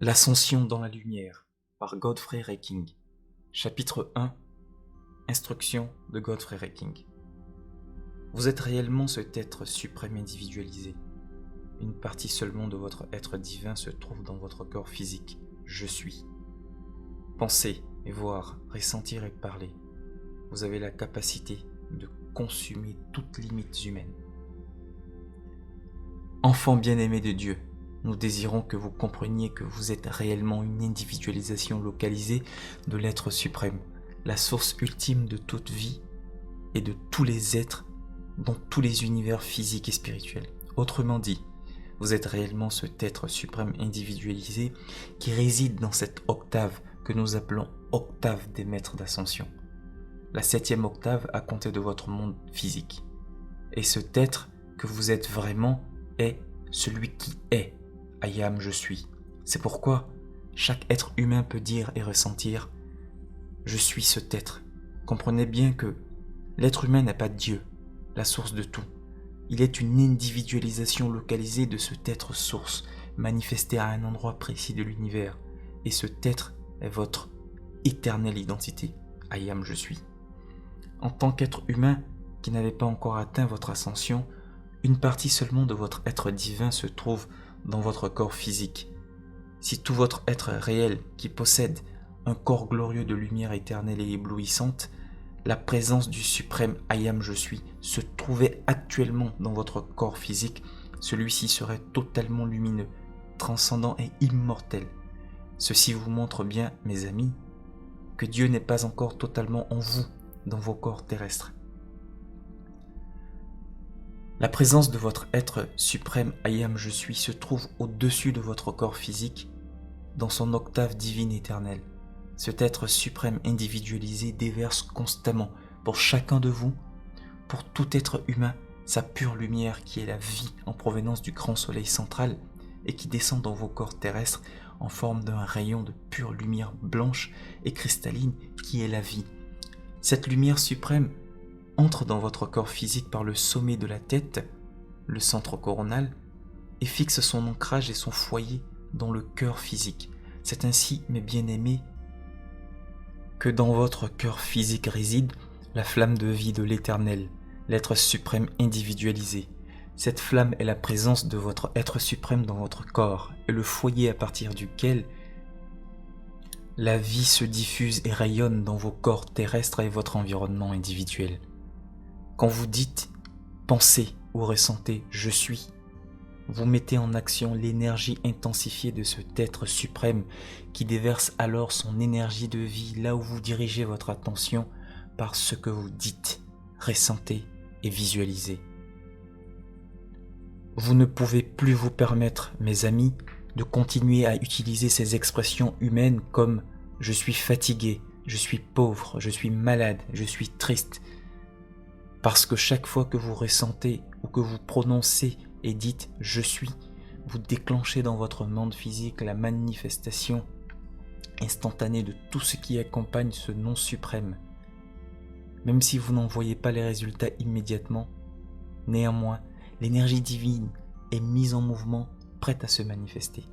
L'ascension dans la lumière par Godfrey Reiking. Chapitre 1. Instruction de Godfrey Reiking. Vous êtes réellement cet être suprême individualisé. Une partie seulement de votre être divin se trouve dans votre corps physique. Je suis. Penser et voir, ressentir et parler. Vous avez la capacité de consumer toutes limites humaines. Enfant bien-aimé de Dieu, nous désirons que vous compreniez que vous êtes réellement une individualisation localisée de l'être suprême, la source ultime de toute vie et de tous les êtres dans tous les univers physiques et spirituels. Autrement dit, vous êtes réellement cet être suprême individualisé qui réside dans cette octave que nous appelons octave des maîtres d'ascension. La 7e octave à compter de votre monde physique. Et cet être que vous êtes vraiment est celui qui est. I am, je suis. C'est pourquoi chaque être humain peut dire et ressentir « Je suis cet être ». Comprenez bien que l'être humain n'est pas Dieu, la source de tout. Il est une individualisation localisée de cet être source, manifesté à un endroit précis de l'univers. Et cet être est votre éternelle identité. I am, je suis. En tant qu'être humain qui n'avait pas encore atteint votre ascension, une partie seulement de votre être divin se trouve dans votre corps physique. Si tout votre être réel qui possède un corps glorieux de lumière éternelle et éblouissante, la présence du suprême I am je suis se trouvait actuellement dans votre corps physique, celui-ci serait totalement lumineux, transcendant et immortel. Ceci vous montre bien, mes amis, que Dieu n'est pas encore totalement en vous, dans vos corps terrestres. La présence de votre être suprême I am je suis se trouve au-dessus de votre corps physique, dans son octave divine éternelle. Cet être suprême individualisé déverse constamment pour chacun de vous, pour tout être humain, sa pure lumière qui est la vie en provenance du grand soleil central et qui descend dans vos corps terrestres en forme d'un rayon de pure lumière blanche et cristalline qui est la vie. Cette lumière suprême entre dans votre corps physique par le sommet de la tête, le centre coronal, et fixe son ancrage et son foyer dans le cœur physique. C'est ainsi, mes bien-aimés, que dans votre cœur physique réside la flamme de vie de l'Éternel, l'être suprême individualisé. Cette flamme est la présence de votre être suprême dans votre corps et le foyer à partir duquel la vie se diffuse et rayonne dans vos corps terrestres et votre environnement individuel. Quand vous dites, pensez ou ressentez « je suis », vous mettez en action l'énergie intensifiée de cet être suprême qui déverse alors son énergie de vie là où vous dirigez votre attention par ce que vous dites, ressentez et visualisez. Vous ne pouvez plus vous permettre, mes amis, de continuer à utiliser ces expressions humaines comme « je suis fatigué »,« je suis pauvre »,« je suis malade »,« je suis triste ». Parce que chaque fois que vous ressentez ou que vous prononcez et dites « je suis », vous déclenchez dans votre monde physique la manifestation instantanée de tout ce qui accompagne ce nom suprême. Même si vous n'en voyez pas les résultats immédiatement, néanmoins, l'énergie divine est mise en mouvement, prête à se manifester.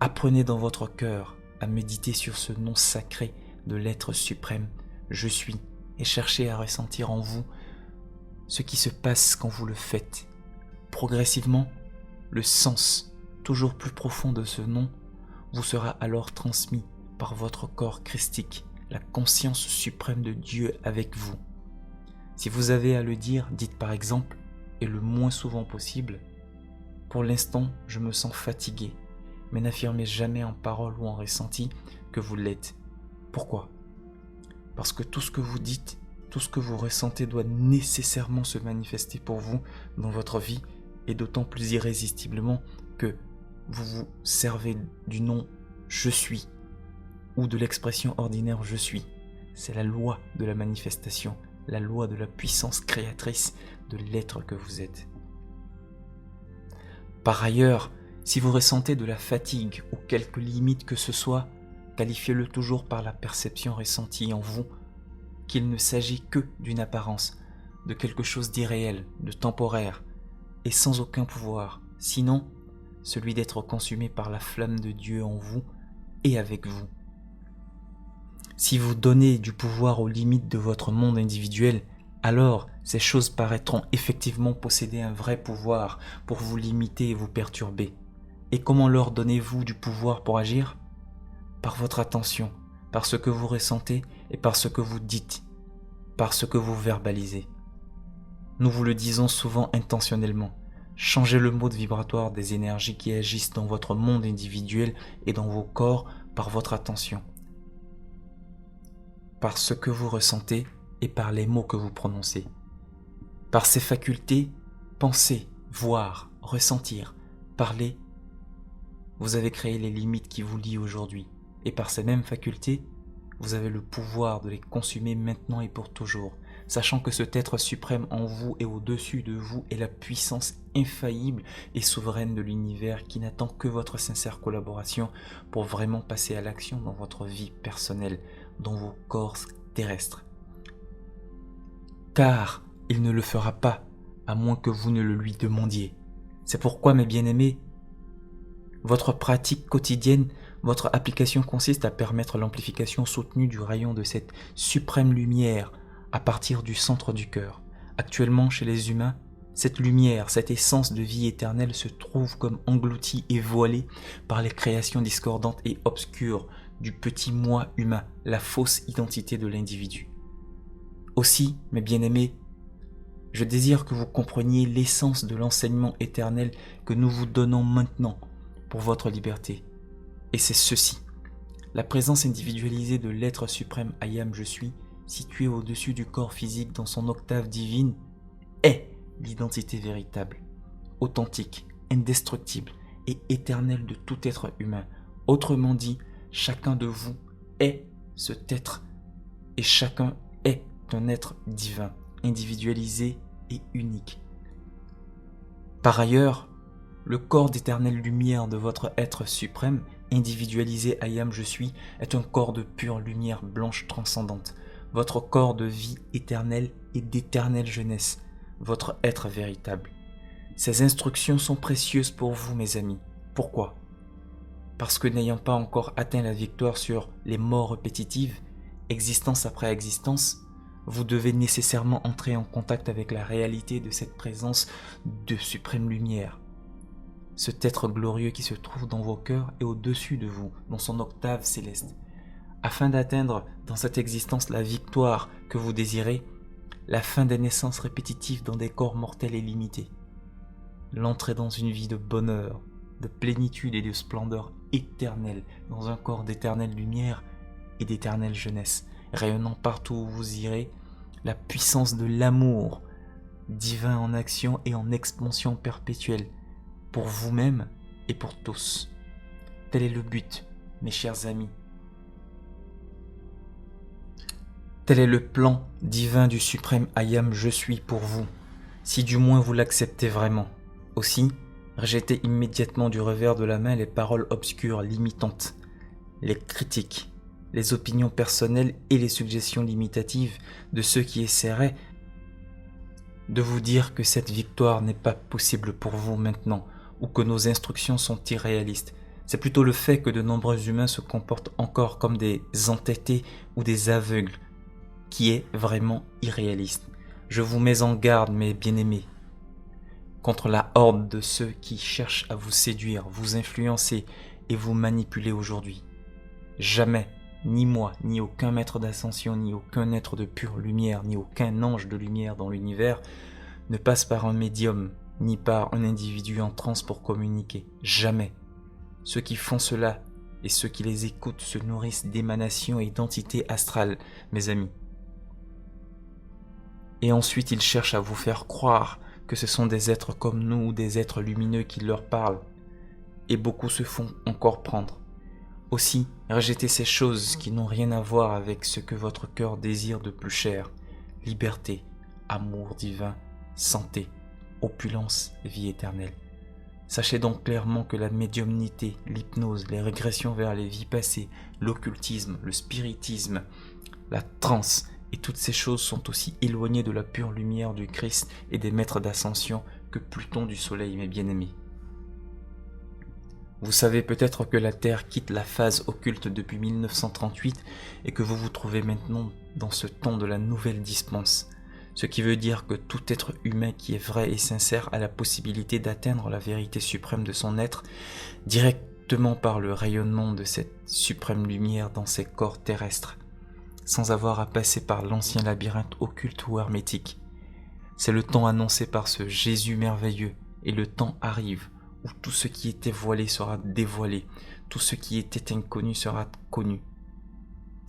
Apprenez dans votre cœur à méditer sur ce nom sacré de l'être suprême « je suis » et cherchez à ressentir en vous ce qui se passe quand vous le faites. Progressivement, le sens toujours plus profond de ce nom vous sera alors transmis par votre corps christique, la conscience suprême de Dieu avec vous. Si vous avez à le dire, dites par exemple, et le moins souvent possible, « Pour l'instant, je me sens fatigué », mais n'affirmez jamais en parole ou en ressenti que vous l'êtes. Pourquoi ? Parce que tout ce que vous dites, tout ce que vous ressentez doit nécessairement se manifester pour vous dans votre vie et d'autant plus irrésistiblement que vous vous servez du nom « je suis » ou de l'expression ordinaire « je suis ». C'est la loi de la manifestation, la loi de la puissance créatrice de l'être que vous êtes. Par ailleurs, si vous ressentez de la fatigue ou quelque limite que ce soit, qualifiez-le toujours par la perception ressentie en vous qu'il ne s'agit que d'une apparence, de quelque chose d'irréel, de temporaire, et sans aucun pouvoir. Sinon, celui d'être consumé par la flamme de Dieu en vous et avec vous. Si vous donnez du pouvoir aux limites de votre monde individuel, alors ces choses paraîtront effectivement posséder un vrai pouvoir pour vous limiter et vous perturber. Et comment leur donnez-vous du pouvoir pour agir? Par votre attention, par ce que vous ressentez et par ce que vous dites, par ce que vous verbalisez. Nous vous le disons souvent intentionnellement. Changez le mode vibratoire des énergies qui agissent dans votre monde individuel et dans vos corps par votre attention, par ce que vous ressentez et par les mots que vous prononcez. Par ces facultés, penser, voir, ressentir, parler, vous avez créé les limites qui vous lient aujourd'hui. Et par ces mêmes facultés, vous avez le pouvoir de les consumer maintenant et pour toujours, sachant que cet être suprême en vous et au-dessus de vous est la puissance infaillible et souveraine de l'univers qui n'attend que votre sincère collaboration pour vraiment passer à l'action dans votre vie personnelle, dans vos corps terrestres. Car il ne le fera pas, à moins que vous ne le lui demandiez. C'est pourquoi, mes bien-aimés, votre pratique quotidienne, votre application consiste à permettre l'amplification soutenue du rayon de cette suprême lumière à partir du centre du cœur. Actuellement, chez les humains, cette lumière, cette essence de vie éternelle se trouve comme engloutie et voilée par les créations discordantes et obscures du petit moi humain, la fausse identité de l'individu. Aussi, mes bien-aimés, je désire que vous compreniez l'essence de l'enseignement éternel que nous vous donnons maintenant pour votre liberté. Et c'est ceci. La présence individualisée de l'être suprême Ayam Je suis, situé au-dessus du corps physique dans son octave divine, est l'identité véritable, authentique, indestructible et éternelle de tout être humain. Autrement dit, chacun de vous est cet être et chacun est un être divin, individualisé et unique. Par ailleurs, le corps d'éternelle lumière de votre être suprême, individualisé Ayam Je suis, est un corps de pure lumière blanche transcendante, votre corps de vie éternelle et d'éternelle jeunesse, votre être véritable. Ces instructions sont précieuses pour vous, mes amis. Pourquoi? Parce que n'ayant pas encore atteint la victoire sur les morts répétitives, existence après existence, vous devez nécessairement entrer en contact avec la réalité de cette présence de suprême lumière. Cet être glorieux qui se trouve dans vos cœurs et au-dessus de vous, dans son octave céleste. Afin d'atteindre dans cette existence la victoire que vous désirez, la fin des naissances répétitives dans des corps mortels et limités, l'entrée dans une vie de bonheur, de plénitude et de splendeur éternelle, dans un corps d'éternelle lumière et d'éternelle jeunesse, rayonnant partout où vous irez, la puissance de l'amour divin en action et en expansion perpétuelle, pour vous-même et pour tous. Tel est le but, mes chers amis. Tel est le plan divin du suprême Ayam Je suis pour vous, si du moins vous l'acceptez vraiment. Aussi, rejetez immédiatement du revers de la main les paroles obscures, limitantes, les critiques, les opinions personnelles et les suggestions limitatives de ceux qui essaieraient de vous dire que cette victoire n'est pas possible pour vous maintenant ou que nos instructions sont irréalistes. C'est plutôt le fait que de nombreux humains se comportent encore comme des entêtés ou des aveugles qui est vraiment irréaliste. Je vous mets en garde, mes bien-aimés, contre la horde de ceux qui cherchent à vous séduire, vous influencer et vous manipuler aujourd'hui. Jamais, ni moi, ni aucun maître d'ascension, ni aucun être de pure lumière, ni aucun ange de lumière dans l'univers ne passe par un médium, ni par un individu en transe pour communiquer. Jamais. Ceux qui font cela et ceux qui les écoutent se nourrissent d'émanations et d'entités astrales, mes amis. Et ensuite ils cherchent à vous faire croire que ce sont des êtres comme nous ou des êtres lumineux qui leur parlent. Et beaucoup se font encore prendre. Aussi, rejetez ces choses qui n'ont rien à voir avec ce que votre cœur désire de plus cher. Liberté, amour divin, santé, opulence, vie éternelle. Sachez donc clairement que la médiumnité, l'hypnose, les régressions vers les vies passées, l'occultisme, le spiritisme, la transe et toutes ces choses sont aussi éloignées de la pure lumière du Christ et des maîtres d'ascension que Pluton du soleil, mes bien-aimés. Vous savez peut-être que la Terre quitte la phase occulte depuis 1938 et que vous vous trouvez maintenant dans ce temps de la nouvelle dispense. Ce qui veut dire que tout être humain qui est vrai et sincère a la possibilité d'atteindre la vérité suprême de son être directement par le rayonnement de cette suprême lumière dans ses corps terrestres, sans avoir à passer par l'ancien labyrinthe occulte ou hermétique. C'est le temps annoncé par ce Jésus merveilleux, et le temps arrive où tout ce qui était voilé sera dévoilé, tout ce qui était inconnu sera connu.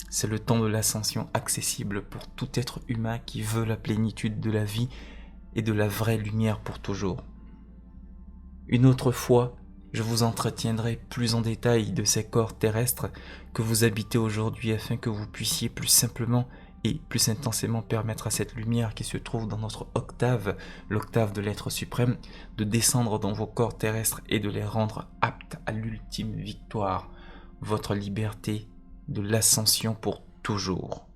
C'est le temps de l'ascension accessible pour tout être humain qui veut la plénitude de la vie et de la vraie lumière pour toujours. Une autre fois, je vous entretiendrai plus en détail de ces corps terrestres que vous habitez aujourd'hui afin que vous puissiez plus simplement et plus intensément permettre à cette lumière qui se trouve dans notre octave, l'octave de l'être suprême, de descendre dans vos corps terrestres et de les rendre aptes à l'ultime victoire, votre liberté de l'ascension pour toujours.